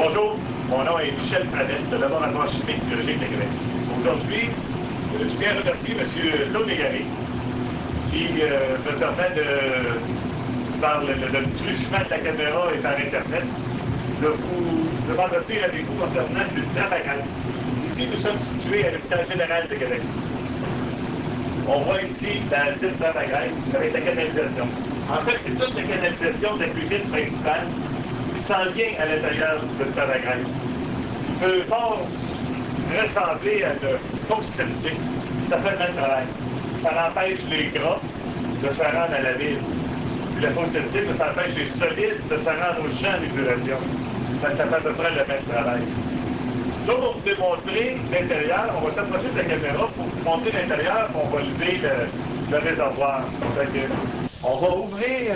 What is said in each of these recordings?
Bonjour, mon nom est Michel Planète, de Laboratoire chimique biologique de Québec. Aujourd'hui, je tiens à remercier M. Claude Légaré qui me permet de, par le truchement de la caméra et par Internet, de m'entretenir avec vous concernant une nappe à graisse. Ici, nous sommes situés à l'hôpital général de Québec. On voit ici la petite nappe à graisse avec la canalisation. En fait, c'est toute la canalisation de la cuisine principale qui s'en vient à l'intérieur de la nappe à graisse. Il peut fort ressembler à une fosse septique. Ça fait le même travail. Ça empêche les gras de se rendre à la ville. Puis la fosse septique, ça empêche les solides de se rendre au champ d'épuration. Ça fait à peu près le même travail. Là, pour vous démontrer l'intérieur, on va s'approcher de la caméra pour vous montrer l'intérieur, on va lever le réservoir. On va ouvrir.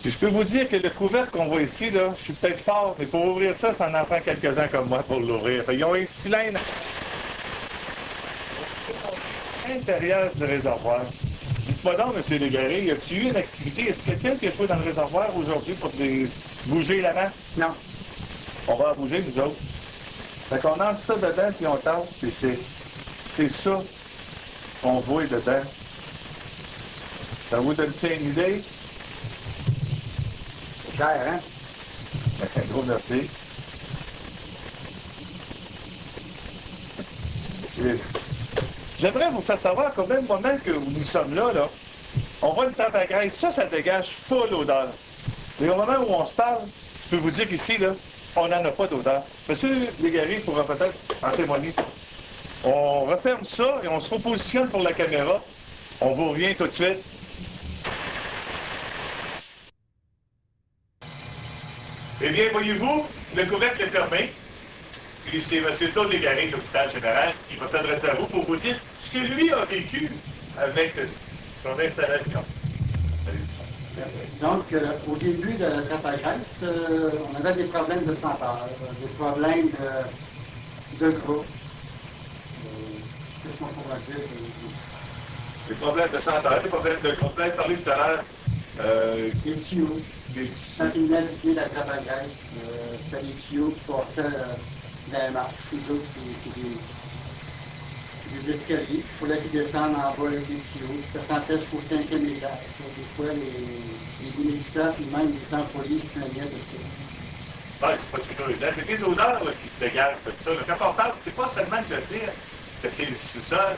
Puis je peux vous dire que le couvercle qu'on voit ici, là, je suis peut-être fort, mais pour ouvrir ça, ça en prend quelques-uns comme moi pour l'ouvrir. Ils ont un cylindre à l'intérieur du réservoir. Dites-moi donc, M. Légaré, y a-t-il eu une activité? Est-ce qu'il y a quelqu'un qui a joué dans le réservoir aujourd'hui pour bouger l'avant? Non. On va bouger, nous autres. Fait qu'on lance ça dedans, puis on tasse, puis c'est ça qu'on voit dedans. Ça vous donne une idée? C'est clair, hein? Un gros merci. J'aimerais vous faire savoir qu'au même moment que nous sommes là, on voit une nappe à graisse. Ça dégage pas l'odeur. Et au moment où on se parle, je peux vous dire qu'ici, là, on n'en a pas d'odeur. Monsieur Légaré pourra peut-être en témoigner. On referme ça et on se repositionne pour la caméra. On vous revient tout de suite. Eh bien, voyez-vous, le couvercle est fermé. Puis c'est M. Claude Légaré de l'hôpital général qui va s'adresser à vous pour vous dire ce que lui a vécu avec son installation. Donc, au début de la nappe à graisse, on avait des problèmes de senteur, des problèmes de gras. Qu'est-ce qu'on pourrait dire? Des problèmes de senteur, des problèmes de complète, parlé tout à l'heure. Des tuyaux. Quand il venait de plier la nappe à graisse, c'était des tuyaux qui passaient dans les marches. Les autres, c'est des escaliers. Il fallait qu'ils descendent en bas avec des tuyaux. Ça sentait jusqu'au 5e étage. Des fois, les bénéficiaires et même les employés se plaignaient de ça. Ah, c'est pas toujours évident. C'est des odeurs là, qui se dégagent de ça. Quand on parle, c'est pas seulement de dire que c'est le sous-sol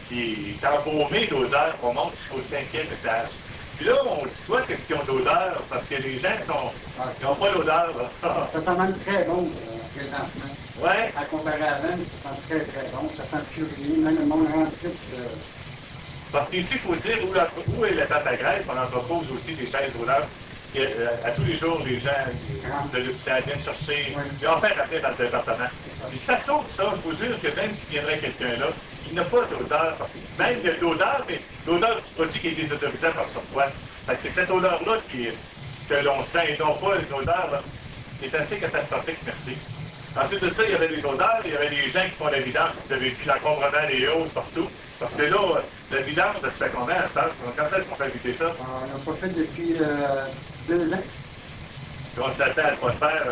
qui est embaumé d'odeur qu'on monte jusqu'au 5e étage. Puis là, on dit quoi, question d'odeur, parce que les gens n'ont pas l'odeur. Ça sent même très bon, présentement. Ouais. À comparer à avant, ça sent très très bon. Ça sent plus rien. Même le monde rend Parce qu'ici, il faut dire où est la nappe à graisse. On entrepose aussi des chaises roulantes. À tous les jours, les gens de l'hôpital viennent chercher. Ils en fait après dans le département. Puis ça sauve ça. Il faut dire que même s'il viendrait quelqu'un là, il n'a pas d'odeur. Même il y a de l'odeur, mais l'odeur du produit qui est désautorisé par surpoids. C'est cette odeur-là que l'on sent et non pas une odeur là, qui est assez catastrophique, merci. Ensuite de ça, il y avait des odeurs, il y avait des gens qui font la vidange. Vous avez dit l'encombrement des hausses partout. Parce que là, la vidange, ça se fait combien à cette heure? Quand est-ce qu'on fait éviter ça? On n'a pas fait depuis 2 ans. Puis on s'attend à pas faire.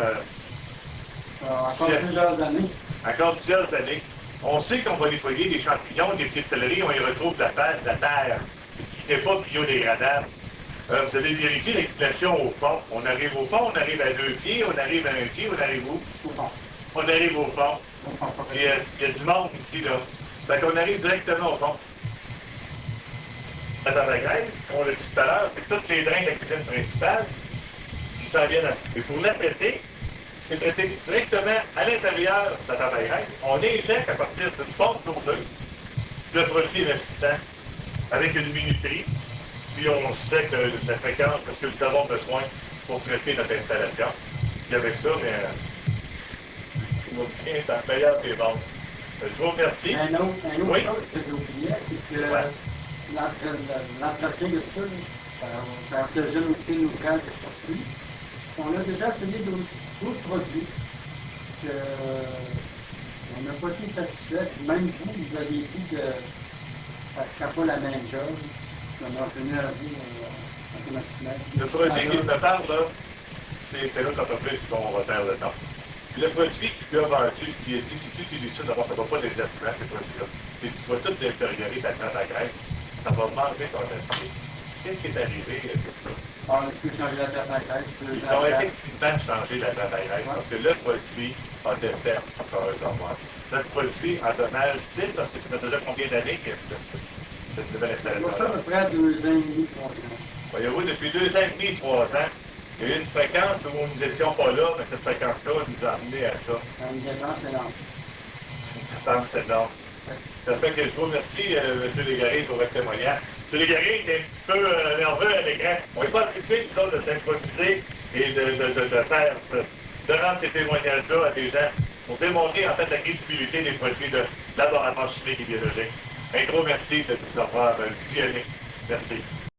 Encore plusieurs années. Encore plusieurs années. On sait qu'on va nettoyer des champignons, des pieds de céleri, on y retrouve de la terre qui n'est pas biodégradable. Vous allez vérifier l'expression au fond. On arrive au fond, on arrive à 2 pieds, on arrive à 1 pied, on arrive où? Au fond. On arrive au fond. Il y a du monde ici, là. Fait qu'on arrive directement au fond. Dans la graisse, on l'a dit tout à l'heure, c'est tous les drains de la cuisine principale qui s'en viennent à ça. Et pour la traiter, c'est traité directement à l'intérieur de la table à graisse. On injecte à partir d'une pompe d'eau le produit énergissant avec une minuterie. Puis on sait que la fréquence, parce que nous avons besoin pour traiter notre installation. Puis avec ça, bien, on va bien être en meilleur des ventes. Je vous remercie. Un autre oui. chose que j'ai oublié, c'est que l'entretien de ça faisait aussi local de sortie. On a déjà essayé d'autres produits qu'on n'a pas été satisfait. Même vous avez dit que ça ne ferait pas la même chose. On a obtenu un avis automatiquement. Le produit qu'il me parle, là, c'est là qu'on fait qu'on va faire le temps. Puis le produit qui lui a vendu, ce qui a dit, si tu utilises ça, d'abord, ça ne va pas les attirants, ces produits-là. Et tu vas tout détériorer ta crème à graisse, ça va manger ton acier. Qu'est-ce qui est arrivé avec ça? On a pu changer la tête à graisse. Ils ont effectivement changé la crème à graisse parce que le produit a été fait par un dommage. Notre produit en dommage, tu sais, parce que ça fait déjà combien d'années que cette nouvelle installation? Ça fait à peu près 2 ans et demi, 3 ans. Voyez-vous, depuis 2 ans et demi, 3 ans, il y a eu une fréquence où nous n'étions pas là, mais cette fréquence-là nous a amené à ça. Une dépense énorme. Je pense que c'est énorme. Ça fait que je vous remercie, M. Légaré, pour votre témoignage. M. Légaré était un petit peu nerveux à l'écran. On n'est pas habitué, nous autres, de s'improviser et de rendre ces témoignages-là à des gens pour démontrer, en fait, la crédibilité des produits de laboratoire chimique et biologique. Un gros merci de nous avoir visionné. Merci.